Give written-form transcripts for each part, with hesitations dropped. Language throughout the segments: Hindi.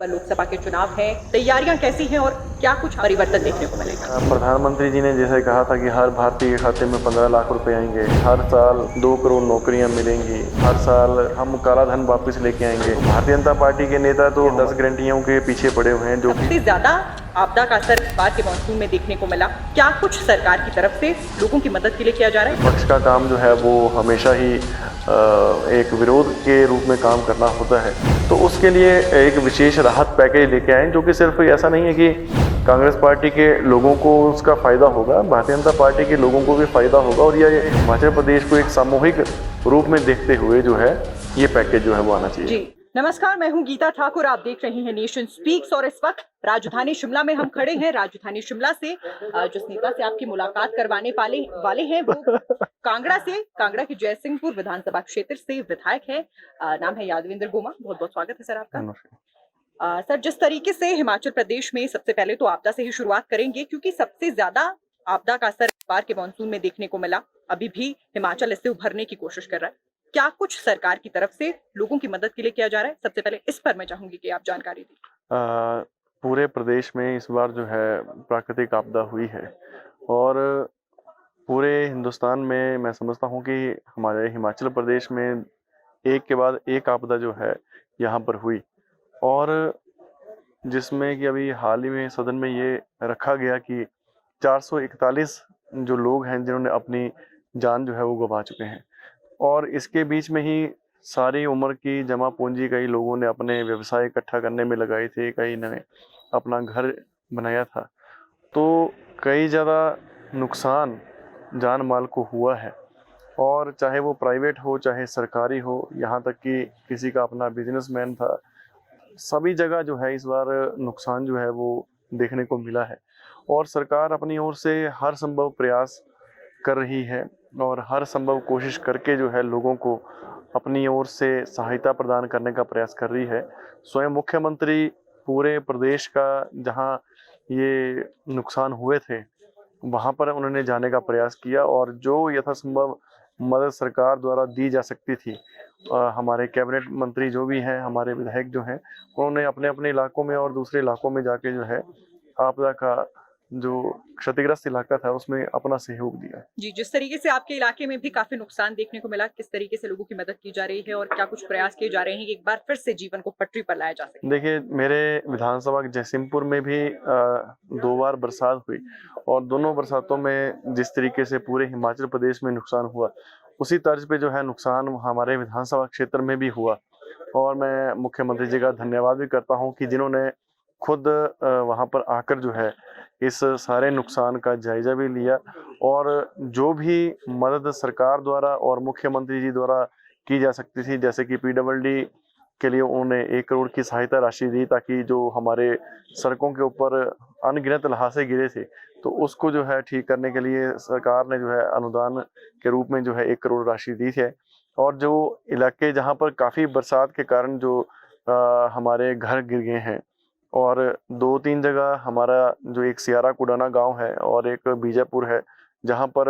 पर लोकसभा के चुनाव हैं, तैयारियां कैसी हैं और क्या कुछ परिवर्तन देखने को मिलेगा? प्रधानमंत्री जी ने जैसे कहा था कि हर भारतीय के खाते में 15 लाख रुपए आएंगे, हर साल 2 करोड़ नौकरियां मिलेंगी, हर साल हम काला धन वापस लेके आएंगे। भारतीय जनता पार्टी के नेता तो 10 गारंटियों के पीछे पड़े हुए हैं, जो कि सबसे ज्यादा आपदा का असर इस बार के मानसून में देखने को मिला। क्या कुछ सरकार की तरफ से लोगों की मदद के लिए किया जा रहा है? पक्ष का काम जो है वो हमेशा ही एक विरोध के रूप में काम करना होता है, तो उसके लिए एक विशेष राहत पैकेज लेके आए, जो कि सिर्फ ऐसा नहीं है कि कांग्रेस पार्टी के लोगों को उसका फायदा होगा, भारतीय जनता पार्टी के लोगों को भी फायदा होगा। और ये हिमाचल प्रदेश को एक सामूहिक रूप में देखते हुए जो है ये पैकेज जो है वो आना चाहिए। जी नमस्कार, मैं हूं गीता ठाकुर, आप देख रही हैं नेशन स्पीक्स और इस वक्त राजधानी शिमला में हम खड़े हैं। राजधानी शिमला से जिस नेता से आपकी मुलाकात करवाने वाले हैं वो कांगड़ा के जयसिंहपुर विधानसभा क्षेत्र से विधायक है। नाम है यादवेंद्र गोमा। बहुत बहुत स्वागत है सर आपका। सर, जिस तरीके से हिमाचल प्रदेश में, सबसे पहले तो आपदा से ही शुरुआत करेंगे क्योंकि सबसे ज्यादा आपदा का असर इस बार के मानसून में देखने को मिला। अभी भी हिमाचल इससे उभरने की कोशिश कर रहा है। क्या कुछ सरकार की तरफ से लोगों की मदद के लिए किया जा रहा है? सबसे पहले इस पर मैं चाहूंगी कि आप जानकारी दें। पूरे प्रदेश में इस बार जो है प्राकृतिक आपदा हुई है, और पूरे हिंदुस्तान में मैं समझता हूँ कि हमारे हिमाचल प्रदेश में एक के बाद एक आपदा जो है यहाँ पर हुई, और जिसमें कि अभी हाल ही में सदन में ये रखा गया कि 441 जो लोग हैं जिन्होंने अपनी जान जो है वो गंवा चुके हैं। और इसके बीच में ही सारी उम्र की जमा पूंजी कई लोगों ने अपने व्यवसाय इकट्ठा करने में लगाई थी, कई ने अपना घर बनाया था, तो कई ज़्यादा नुकसान जान माल को हुआ है। और चाहे वो प्राइवेट हो चाहे सरकारी हो, यहाँ तक कि किसी का अपना बिजनेसमैन था, सभी जगह जो है इस बार नुकसान जो है वो देखने को मिला है। और सरकार अपनी ओर से हर संभव प्रयास कर रही है और हर संभव कोशिश करके जो है लोगों को अपनी ओर से सहायता प्रदान करने का प्रयास कर रही है। स्वयं मुख्यमंत्री पूरे प्रदेश का जहां ये नुकसान हुए थे वहां पर उन्होंने जाने का प्रयास किया, और जो यथासंभव मदद सरकार द्वारा दी जा सकती थी, हमारे कैबिनेट मंत्री जो भी हैं, हमारे विधायक जो हैं, उन्होंने अपने अपने इलाकों में और दूसरे इलाकों में जाके जो है आपदा का जो क्षतिग्रस्त इलाका था उसमें अपना सहयोग दिया। जी, जिस तरीके से आपके इलाके में भी काफी नुकसान देखने को मिला, किस तरीके से लोगों की मदद की जा रही है और क्या कुछ प्रयास किए जा रहे हैं कि एक बार फिर से जीवन को पटरी पर लाया जा सके? देखिए, मेरे विधानसभा जयसिंहपुर में भी 2 बार बरसात हुई, और दोनों बरसातों में जिस तरीके से पूरे हिमाचल प्रदेश में नुकसान हुआ, उसी तर्ज पे जो है नुकसान हमारे विधानसभा क्षेत्र में भी हुआ। और मैं मुख्यमंत्री जी का धन्यवाद भी करता हूँ कि जिन्होंने खुद वहाँ पर आकर जो है इस सारे नुकसान का जायजा भी लिया, और जो भी मदद सरकार द्वारा और मुख्यमंत्री जी द्वारा की जा सकती थी, जैसे कि पीडब्ल्यूडी के लिए उन्होंने 1 करोड़ की सहायता राशि दी, ताकि जो हमारे सड़कों के ऊपर अनगिनत ल्हासे गिरे थे, तो उसको जो है ठीक करने के लिए सरकार ने जो है अनुदान के रूप में जो है 1 करोड़ राशि दी है। और जो इलाके जहाँ पर काफ़ी बरसात के कारण जो हमारे घर गिर गए हैं, और 2-3 जगह हमारा जो एक सियारा कुडाना गांव है और एक बीजापुर है, जहां पर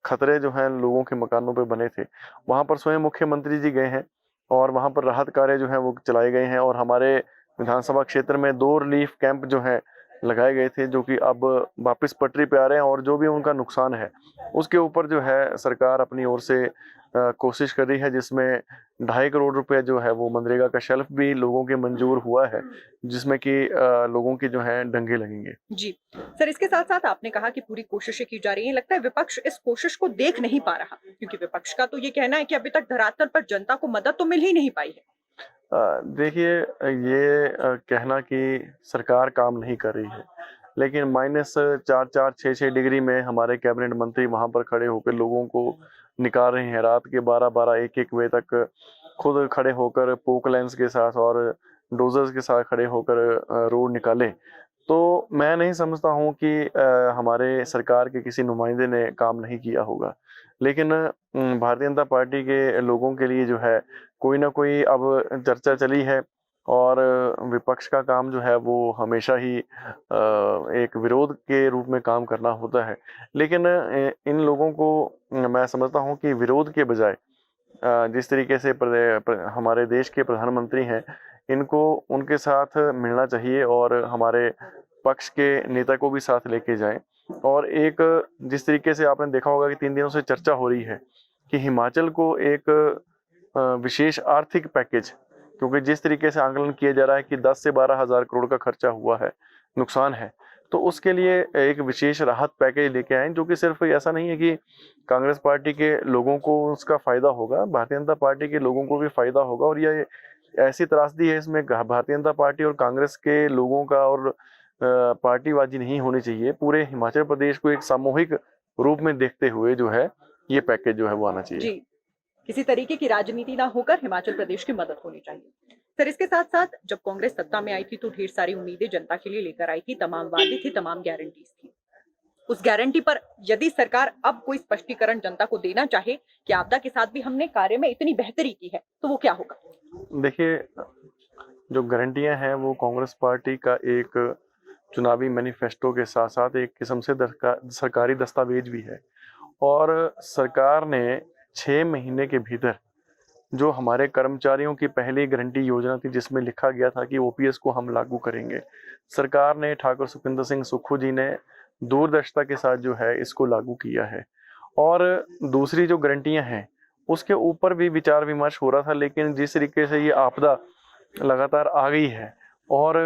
खतरे जो हैं लोगों के मकानों पे बने थे, वहां पर स्वयं मुख्यमंत्री जी गए हैं और वहां पर राहत कार्य जो है वो चलाए गए हैं। और हमारे विधानसभा क्षेत्र में 2 रिलीफ कैंप जो हैं लगाए गए थे, जो कि अब वापस पटरी पे आ रहे हैं, और जो भी उनका नुकसान है उसके ऊपर जो है सरकार अपनी ओर से कोशिश कर रही है, जिसमें 2.5 करोड़ रुपए जो है वो मनरेगा का शेल्फ भी लोगों के मंजूर हुआ है, जिसमें कि लोगों की जो है डंगे लगेंगे। जी सर, इसके साथ साथ आपने कहा कि पूरी कोशिशें की जा रही हैं। लगता है विपक्ष इस कोशिश को देख नहीं पा रहा, क्योंकि विपक्ष का तो ये कहना है कि अभी तक धरातल पर जनता को मदद तो मिल ही नहीं पाई है। देखिए, ये कहना कि सरकार काम नहीं कर रही है, लेकिन -4-4, 6-6 डिग्री में हमारे कैबिनेट मंत्री वहां पर खड़े होकर लोगों को निकाल रहे हैं, रात के 12-12, 1-1 बजे तक खुद खड़े होकर पोक लेंस के साथ और डोजर्स के साथ खड़े होकर रोड निकाले। तो मैं नहीं समझता हूँ कि हमारे सरकार के किसी नुमाइंदे ने काम नहीं किया होगा, लेकिन भारतीय जनता पार्टी के लोगों के लिए जो है कोई ना कोई अब चर्चा चली है, और विपक्ष का काम जो है वो हमेशा ही एक विरोध के रूप में काम करना होता है। लेकिन इन लोगों को मैं समझता हूँ कि विरोध के बजाय जिस तरीके से हमारे देश के प्रधानमंत्री हैं, इनको उनके साथ मिलना चाहिए और हमारे पक्ष के नेता को भी साथ लेके जाएं। और एक जिस तरीके से आपने देखा होगा कि 3 दिनों से चर्चा हो रही है कि हिमाचल को एक विशेष आर्थिक पैकेज, क्योंकि जिस तरीके से आंकलन किया जा रहा है कि 10 से 12 हज़ार करोड़ का खर्चा हुआ है, नुकसान है, तो उसके लिए एक विशेष राहत पैकेज लेके आए, जो कि सिर्फ ऐसा नहीं है कि कांग्रेस पार्टी के लोगों को उसका फायदा होगा, भारतीय जनता पार्टी के लोगों को भी फायदा होगा। और ये ऐसी त्रासदी है इसमें, भारतीय जनता पार्टी और कांग्रेस के लोगों का और पार्टीबाजी नहीं होनी चाहिए। पूरे हिमाचल प्रदेश को एक सामूहिक रूप में देखते हुए जो है ये पैकेज जो है वो आना चाहिए। जी, किसी तरीके की राजनीति ना होकर हिमाचल प्रदेश की मदद होनी चाहिए। सर, इसके साथ साथ जब कांग्रेस सत्ता में आई थी तो ढेर सारी उम्मीदें जनता के लिए लेकर आई थी, तमाम वादे थे, तमाम गारंटीज थी। उस गारंटी पर यदि सरकार अब कोई स्पष्टीकरण जनता को देना चाहे कि आपदा के साथ भी हमने कार्य में इतनी बेहतरी की है, तो वो क्या होगा? देखिए, जो गारंटियां हैं वो कांग्रेस पार्टी का एक चुनावी मैनिफेस्टो के साथ साथ एक किस्म से सरकारी दस्तावेज भी है। और सरकार ने 6 महीने के भीतर जो हमारे कर्मचारियों की पहली गारंटी योजना थी, जिसमें लिखा गया था कि ओपीएस को हम लागू करेंगे, सरकार ने, ठाकुर सुखविंदर सिंह सुक्खू जी ने दूरदर्शिता के साथ जो है इसको लागू किया है। और दूसरी जो गारंटियां हैं उसके ऊपर भी विचार विमर्श हो रहा था, लेकिन जिस तरीके से ये आपदा लगातार आ गई है और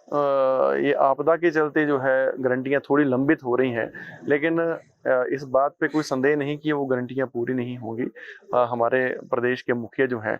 ये आपदा के चलते जो है गारंटियां थोड़ी लंबित हो रही हैं, लेकिन इस बात पे कोई संदेह नहीं कि वो गारंटियां पूरी नहीं होंगी। हमारे प्रदेश के मुखिया जो हैं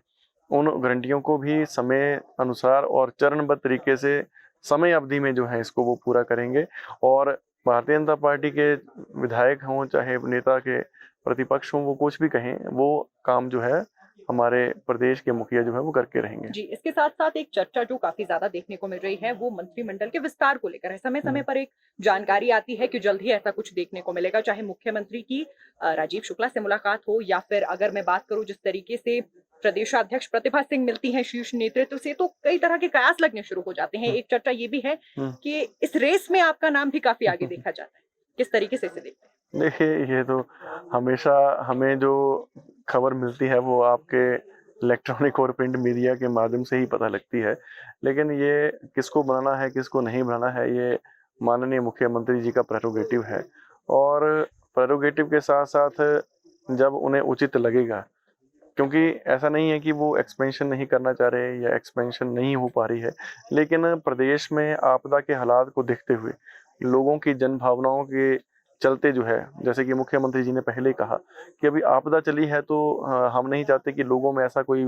उन गारंटियों को भी समय अनुसार और चरणबद्ध तरीके से समय अवधि में जो है इसको वो पूरा करेंगे। और भारतीय जनता पार्टी के विधायक हों चाहे नेता के प्रतिपक्ष हों, वो कुछ भी कहें, वो काम जो है हमारे प्रदेश के मुखिया जो है वो करके रहेंगे। जी, इसके साथ साथ एक चर्चा जो काफी ज्यादा देखने को मिल रही है वो मंत्रिमंडल के विस्तार को लेकर है। समय समय पर एक जानकारी आती है कि जल्द ही ऐसा कुछ देखने को मिलेगा, चाहे मुख्यमंत्री की राजीव शुक्ला से मुलाकात हो, या फिर अगर मैं बात करूं जिस तरीके से प्रदेशाध्यक्ष प्रतिभा सिंह मिलती हैं शीर्ष नेतृत्व से, तो कई तरह के कयास लगने शुरू हो जाते हैं। एक चर्चा ये भी है कि इस रेस में आपका नाम भी काफी आगे देखा जाता है। किस तरीके से इसे देखते हैं? देखिए, ये तो हमेशा हमें जो खबर मिलती है वो आपके इलेक्ट्रॉनिक और प्रिंट मीडिया के माध्यम से ही पता लगती है, लेकिन ये किसको बनाना है किसको नहीं बनाना है ये माननीय मुख्यमंत्री जी का प्रेरोगेटिव है। और प्रेरोगेटिव के साथ साथ जब उन्हें उचित लगेगा, क्योंकि ऐसा नहीं है कि वो एक्सपेंशन नहीं करना चाह रहे या एक्सपेंशन नहीं हो पा रही है, लेकिन प्रदेश में आपदा के हालात को देखते हुए लोगों की जन भावनाओं के चलते जो है, जैसे कि मुख्यमंत्री जी ने पहले ही कहा कि अभी आपदा चली है तो हम नहीं चाहते कि लोगों में ऐसा कोई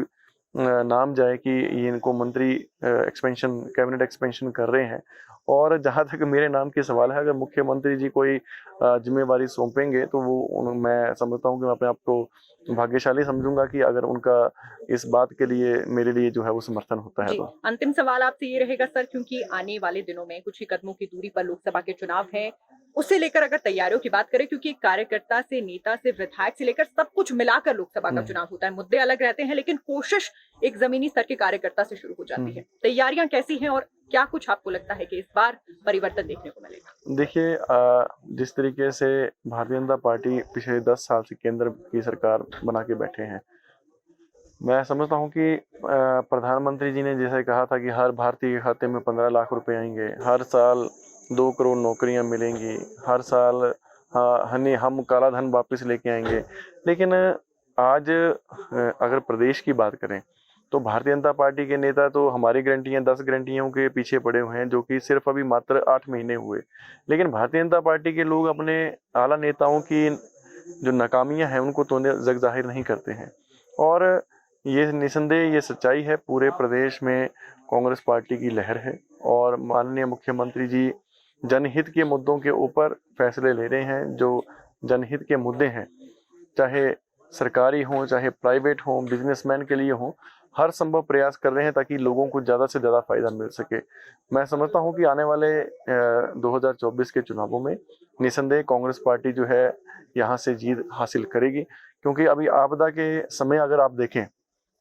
नाम जाए कि ये इनको मंत्री एक्सपेंशन, कैबिनेट एक्सपेंशन कर रहे हैं। और जहाँ तक मेरे नाम की सवाल है, अगर मुख्यमंत्री जी कोई जिम्मेवारी सौंपेंगे तो वो मैं समझता हूँ कि मैं अपने आप को भाग्यशाली समझूंगा कि अगर उनका इस बात के लिए मेरे लिए जो है वो समर्थन होता है। जी, तो अंतिम सवाल आपसे ये रहेगा सर, क्योंकि आने वाले दिनों में कुछ ही कदमों की दूरी पर लोकसभा के चुनाव हैं, उससे लेकर अगर तैयारियों की बात करें, क्योंकि कार्यकर्ता से नेता से विधायक से लेकर सब कुछ मिलाकर लोकसभा का चुनाव होता है, मुद्दे अलग रहते हैं, लेकिन कोशिश एक जमीनी स्तर के कार्यकर्ता से शुरू हो जाती है। तैयारियां कैसी हैं और क्या कुछ आपको लगता है कि इस बार परिवर्तन देखने को मिलेगा? देखिए, जिस तरीके से भारतीय जनता पार्टी पिछले 10 साल से केंद्र की सरकार बना के बैठे हैं, मैं समझता हूँ कि प्रधानमंत्री जी ने जैसे कहा था कि हर भारतीय के खाते में 15 लाख रुपए आएंगे, हर साल 2 करोड़ नौकरियां मिलेंगी, हर साल हम काला धन वापस लेके आएंगे। लेकिन आज अगर प्रदेश की बात करें तो भारतीय जनता पार्टी के नेता तो हमारी गारंटियां 10 गारंटियों के पीछे पड़े हुए हैं, जो कि सिर्फ अभी मात्र 8 महीने हुए। लेकिन भारतीय जनता पार्टी के लोग अपने आला नेताओं की जो नाकामियां हैं उनको तो जग जाहिर नहीं करते हैं। और ये निसंदेह ये सच्चाई है, पूरे प्रदेश में कांग्रेस पार्टी की लहर है और माननीय मुख्यमंत्री जी जनहित के मुद्दों के ऊपर फैसले ले रहे हैं। जो जनहित के मुद्दे हैं, चाहे सरकारी हों चाहे प्राइवेट हों, बिजनेसमैन के लिए हों, हर संभव प्रयास कर रहे हैं ताकि लोगों को ज़्यादा से ज़्यादा फायदा मिल सके। मैं समझता हूं कि आने वाले 2024 के चुनावों में निसंदेह कांग्रेस पार्टी जो है यहाँ से जीत हासिल करेगी, क्योंकि अभी आपदा के समय अगर आप देखें,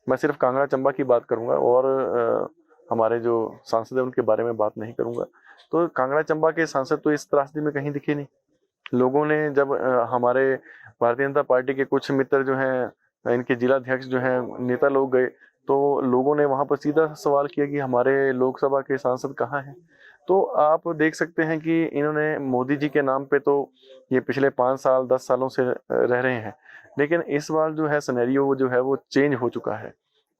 मैं सिर्फ कांगड़ा चंबा की बात करूंगा और हमारे जो सांसद हैं उनके बारे में बात नहीं करूंगा, तो कांगड़ा चंबा के सांसद तो इस त्रासदी में कहीं दिखे नहीं। लोगों ने जब हमारे भारतीय जनता पार्टी के कुछ मित्र जो हैं, इनके जिलाध्यक्ष जो हैं, नेता लोग गए, तो लोगों ने वहाँ पर सीधा सवाल किया कि हमारे लोकसभा के सांसद कहाँ हैं। तो आप देख सकते हैं कि इन्होंने मोदी जी के नाम पे तो ये पिछले 5 साल 10 सालों से रह रहे हैं, लेकिन इस बार जो है सिनेरियो जो है वो चेंज हो चुका है।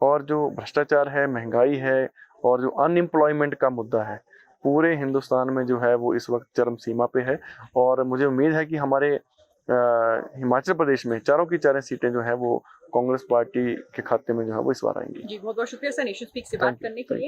और जो भ्रष्टाचार है, महंगाई है और जो अनएम्प्लॉयमेंट का मुद्दा है, पूरे हिंदुस्तान में जो है वो इस वक्त चरम सीमा पे है। और मुझे उम्मीद है कि हमारे हिमाचल प्रदेश में चारों की चारों सीटें जो है वो कांग्रेस पार्टी के खाते में जो है वो इस बार आएंगी। जी बहुत बहुत शुक्रिया सर नेशन स्पीक से थैंक बात यू, करने के थैंक लिए। यू।